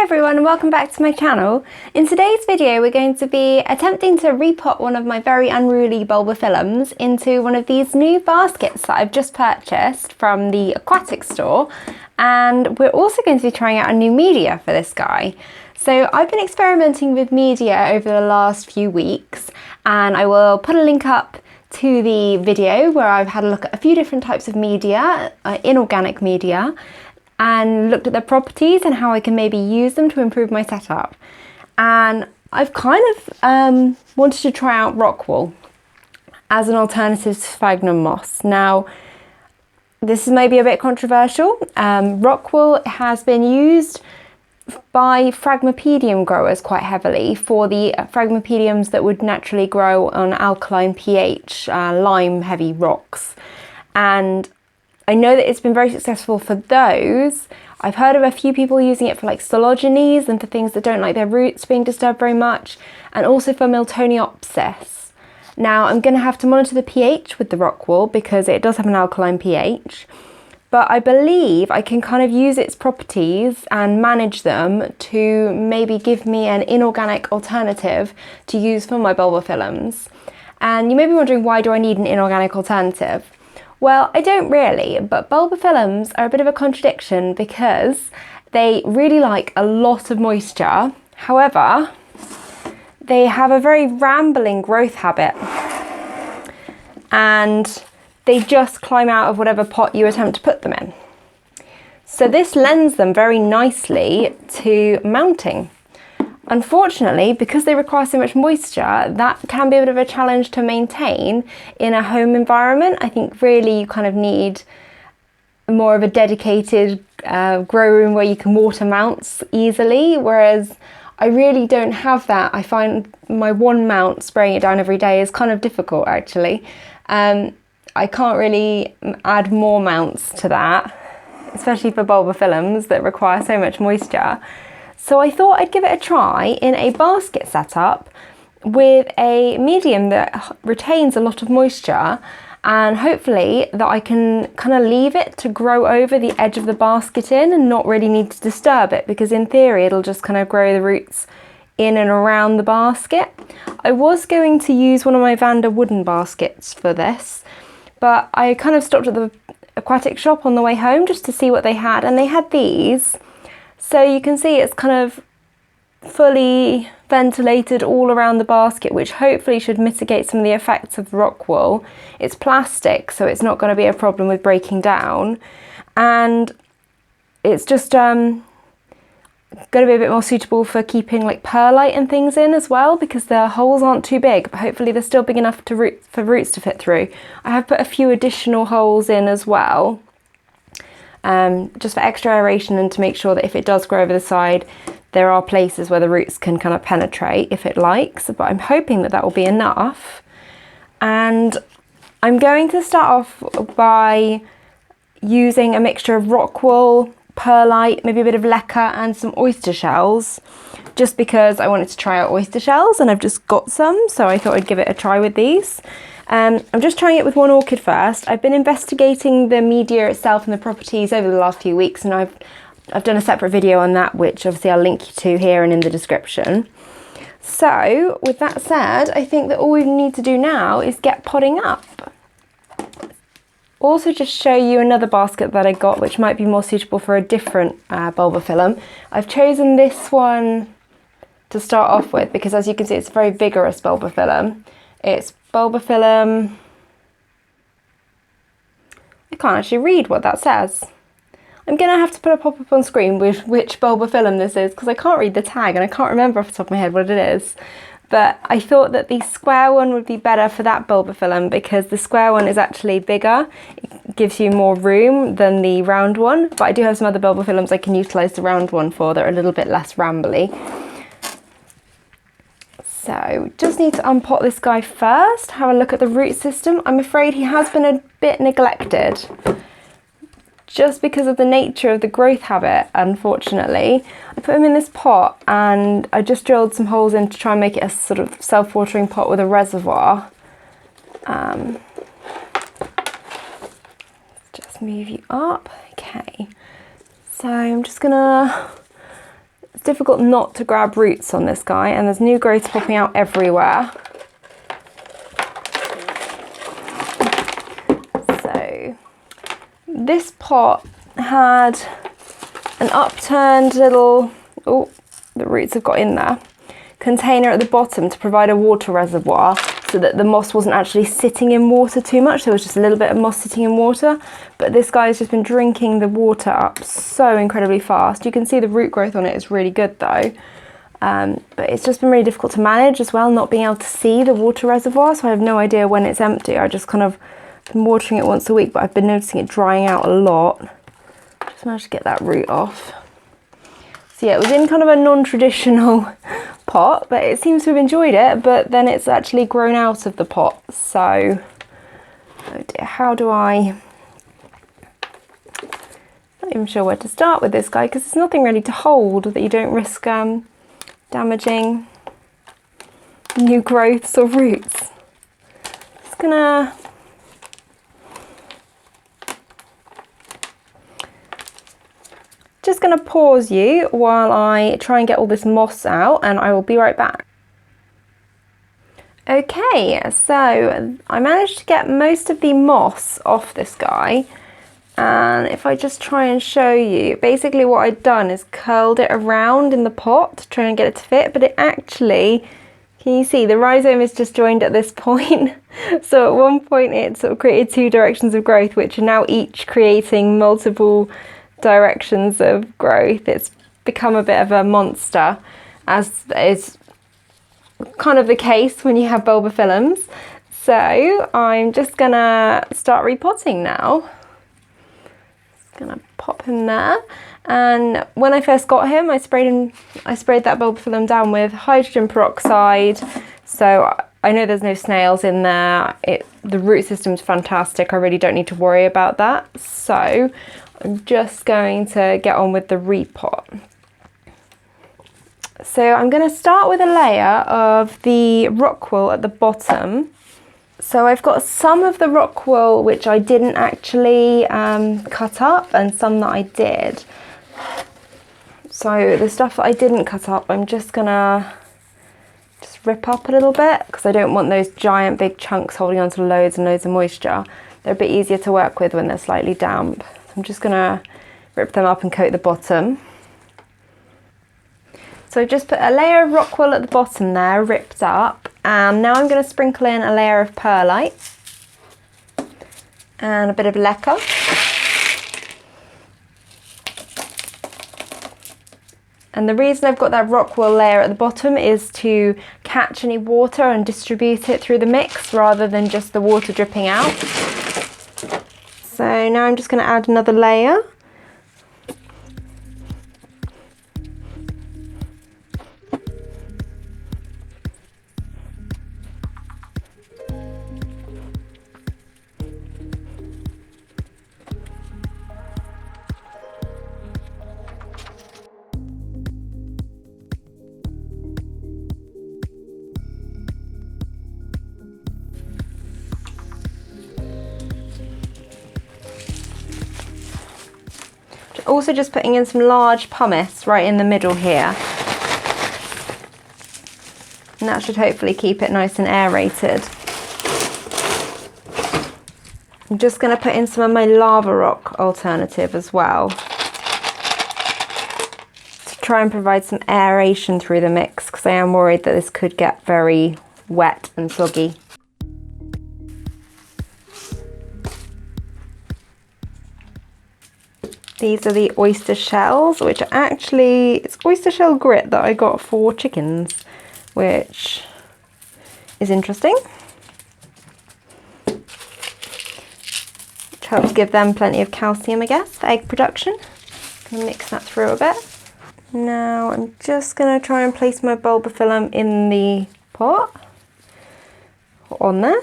everyone and welcome back to my channel. In today's video we're going to be attempting to repot one of my very unruly Bulbophyllums into one of these new baskets that I've just purchased from the aquatic store, and we're also going to be trying out a new media for this guy. So I've been experimenting with media over the last few weeks, and I will put a link up to the video where I've had a look at a few different types of media, inorganic media, and looked at their properties and how I can maybe use them to improve my setup. And I've kind of wanted to try out Rockwool as an alternative to Sphagnum moss. Now, this is maybe a bit controversial. Rockwool has been used by Phragmipedium growers quite heavily for the Phragmipediums that would naturally grow on alkaline pH, lime heavy rocks. And I know that it's been very successful for those. I've heard of a few people using it for like Stologenes and for things that don't like their roots being disturbed very much, and also for Miltoniopsis. Now I'm going to have to monitor the pH with the Rockwool because it does have an alkaline pH, but I believe I can kind of use its properties and manage them to maybe give me an inorganic alternative to use for my Bulbophyllums. And you may be wondering, why do I need an inorganic alternative? Well, I don't really, but Bulbophyllums are a bit of a contradiction because they really like a lot of moisture. However, they have a very rambling growth habit and they just climb out of whatever pot you attempt to put them in. So this lends them very nicely to mounting. Unfortunately, because they require so much moisture, that can be a bit of a challenge to maintain in a home environment. I think really you kind of need more of a dedicated grow room where you can water mounts easily, whereas I really don't have that. I find my one mount, spraying it down every day, is kind of difficult actually. I can't really add more mounts to that, especially for Bulbophyllums that require so much moisture. So I thought I'd give it a try in a basket setup with a medium that retains a lot of moisture, and hopefully that I can kind of leave it to grow over the edge of the basket in and not really need to disturb it, because in theory it'll just kind of grow the roots in and around the basket. I was going to use one of my Vanda wooden baskets for this, but I kind of stopped at the aquatic shop on the way home just to see what they had, and they had these. So you can see it's kind of fully ventilated all around the basket, which hopefully should mitigate some of the effects of Rockwool. It's plastic, so it's not going to be a problem with breaking down. And it's just going to be a bit more suitable for keeping like perlite and things in as well, because the holes aren't too big, but hopefully they're still big enough for roots to fit through. I have put a few additional holes in as well. Just for extra aeration and to make sure that if it does grow over the side, there are places where the roots can kind of penetrate if it likes, but I'm hoping that that will be enough. And I'm going to start off by using a mixture of Rockwool, perlite, maybe a bit of leca and some oyster shells, just because I wanted to try out oyster shells and I've just got some, so I thought I'd give it a try with these. I'm just trying it with one orchid first. I've been investigating the media itself and the properties over the last few weeks, and I've done a separate video on that, which obviously I'll link you to here and in the description. So with that said, I think that all we need to do now is get potting up. Also just show you another basket that I got, which might be more suitable for a different Bulbophyllum. I've chosen this one to start off with because, as you can see, it's a very vigorous Bulbophyllum. It's Bulbophyllum, I can't actually read what that says. I'm going to have to put a pop-up on screen with which Bulbophyllum this is, because I can't read the tag and I can't remember off the top of my head what it is. But I thought that the square one would be better for that Bulbophyllum because the square one is actually bigger. It gives you more room than the round one, but I do have some other Bulbophyllums I can utilise the round one for that are a little bit less rambly. So just need to unpot this guy first, have a look at the root system. I'm afraid he has been a bit neglected just because of the nature of the growth habit, unfortunately. I put him in this pot and I just drilled some holes in to try and make it a sort of self-watering pot with a reservoir. Just move you up. Okay, so I'm just gonna difficult not to grab roots on this guy, and there's new growth popping out everywhere. So this pot had an upturned little, oh, the roots have got in there, container at the bottom to provide a water reservoir so that the moss wasn't actually sitting in water too much. There was just a little bit of moss sitting in water, but this guy has just been drinking the water up so incredibly fast. You can see the root growth on it is really good though, but it's just been really difficult to manage as well, not being able to see the water reservoir, so I have no idea when it's empty. I just kind of been watering it once a week, but I've been noticing it drying out a lot. Just managed to get that root off. So yeah, it was in kind of a non-traditional pot, but it seems to have enjoyed it, but then it's actually grown out of the pot. So, oh dear, how do I... Not even sure where to start with this guy, because there's nothing really to hold that you don't risk damaging new growths or roots. Just gonna... Just going to pause you while I try and get all this moss out, and I will be right back. Okay, so I managed to get most of the moss off this guy, and if I just try and show you, basically what I'd done is curled it around in the pot to try and get it to fit, but it actually, can you see, the rhizome is just joined at this point. So at one point it sort of created two directions of growth, which are now each creating multiple directions of growth. It's become a bit of a monster, as is kind of the case when you have bulbophyllums. So I'm just gonna start repotting now. Just gonna pop him there, and when I first got him, I sprayed that bulbophyllum down with hydrogen peroxide, so I know there's no snails in there. The root system's fantastic, I really don't need to worry about that. So I'm just going to get on with the repot. So I'm going to start with a layer of the Rockwool at the bottom. So I've got some of the Rockwool which I didn't actually cut up, and some that I did. So the stuff that I didn't cut up, I'm just going to rip up a little bit, because I don't want those giant big chunks holding onto loads and loads of moisture. They're a bit easier to work with when they're slightly damp. I'm just going to rip them up and coat the bottom. So I've just put a layer of Rockwool at the bottom there, ripped up, and now I'm going to sprinkle in a layer of perlite and a bit of lacquer. And the reason I've got that Rockwool layer at the bottom is to catch any water and distribute it through the mix rather than just the water dripping out. So now I'm just going to add another layer. Also just putting in some large pumice right in the middle here, and that should hopefully keep it nice and aerated. I'm just going to put in some of my lava rock alternative as well to try and provide some aeration through the mix, because I am worried that this could get very wet and soggy. These are the oyster shells, which are actually, it's oyster shell grit that I got for chickens, which is interesting. Which helps give them plenty of calcium, I guess, for egg production. Gonna mix that through a bit. Now I'm just gonna try and place my bulbophyllum in the pot, on there.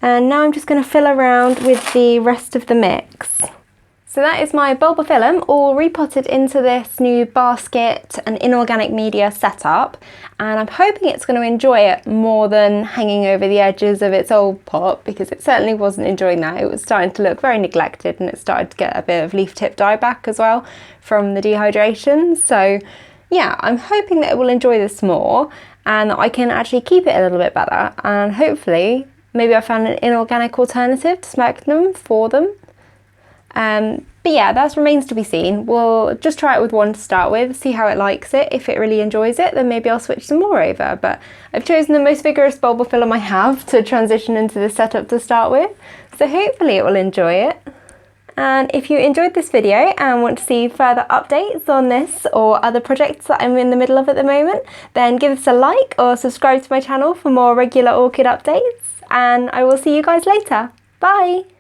And now I'm just gonna fill around with the rest of the mix. So that is my bulbophyllum all repotted into this new basket and inorganic media setup, and I'm hoping it's going to enjoy it more than hanging over the edges of its old pot, because it certainly wasn't enjoying that. It was starting to look very neglected, and it started to get a bit of leaf tip dieback as well from the dehydration. So yeah, I'm hoping that it will enjoy this more and that I can actually keep it a little bit better, and hopefully maybe I found an inorganic alternative to Sphagnum for them. But yeah, that remains to be seen. We'll just try it with one to start with, see how it likes it. If it really enjoys it, then maybe I'll switch some more over. But I've chosen the most vigorous Bulbophyllum I have to transition into this setup to start with, so hopefully it will enjoy it. And if you enjoyed this video and want to see further updates on this or other projects that I'm in the middle of at the moment, then give us a like or subscribe to my channel for more regular orchid updates, and I will see you guys later. Bye!